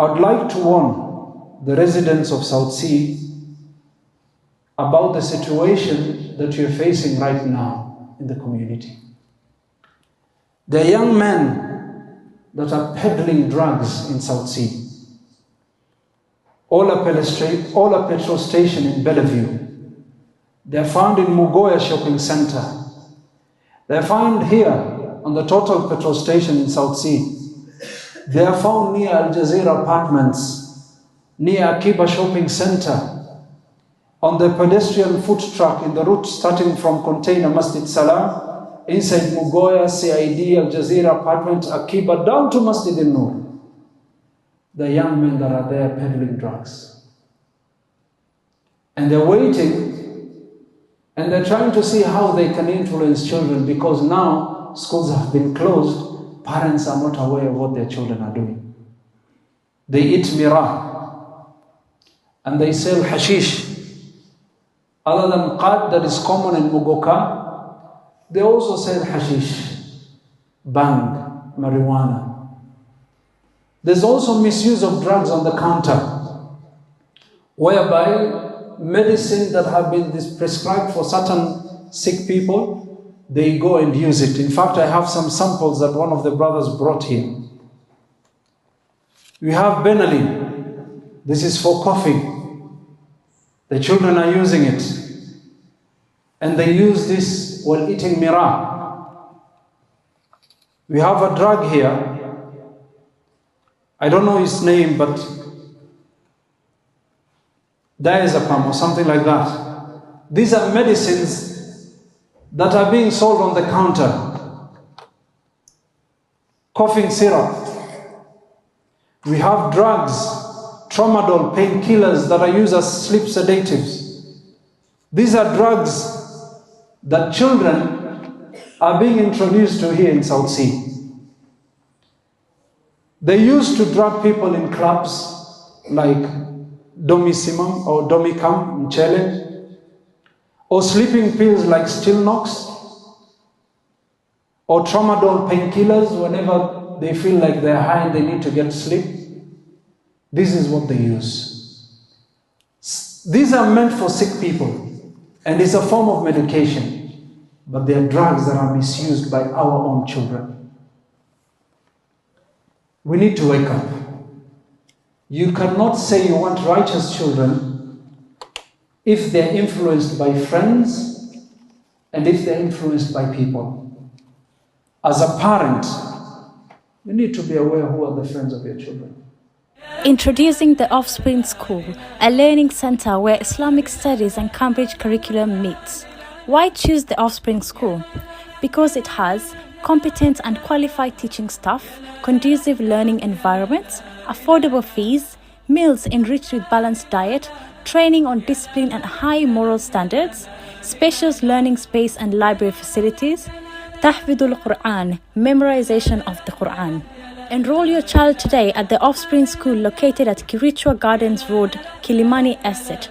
I'd like to warn the residents of South Sea about the situation that you're facing right now in the community. There are young men that are peddling drugs in South Sea. All a petrol station in Bellevue. They're found in Mugoya Shopping Center. They're found here on the Total petrol station in South Sea. They are found near Al Jazeera Apartments, near Akiba Shopping Center, on the pedestrian foot truck in the route starting from Container Masjid Salam, inside Mugoya, CID, Al Jazeera Apartments, Akiba, down to Masjid al-Nur. The young men that are there peddling drugs. And they're waiting, and they're trying to see how they can influence children, because now schools have been closed, parents are not aware of what their children are doing. They eat mirah, and they sell hashish. Other than qad that is common in Mugoka, they also sell hashish, bang, marijuana. There's also misuse of drugs on the counter, whereby medicine that have been prescribed for certain sick people, they go and use it. In fact, I have some samples that one of the brothers brought here. We have Benylin. This is for coughing. The children are using it. And they use this while eating mirah. We have a drug here. I don't know its name, but diazepam or something like that. These are medicines that are being sold on the counter. Coughing syrup. We have drugs, tramadol, painkillers that are used as sleep sedatives. These are drugs that children are being introduced to here in South Sea. They used to drug people in clubs like Domisimum or Domicam in Chile, or sleeping pills like Stilnox, or tramadol painkillers whenever they feel like they're high and they need to get sleep. This is what they use. These are meant for sick people, and it's a form of medication, but they are drugs that are misused by our own children. We need to wake up. You cannot say you want righteous children if they're influenced by friends and if they're influenced by people. As a parent, you need to be aware who are the friends of your children. Introducing the Offspring School, a learning center where Islamic studies and Cambridge curriculum meets. Why choose the Offspring School? Because it has competent and qualified teaching staff, conducive learning environments, affordable fees, meals enriched with balanced diet, training on discipline and high moral standards, spacious learning space and library facilities, tahfidul Quran, memorization of the Quran. Enroll your child today at the Offspring School located at Kirichwa Gardens Road, Kilimani Estate,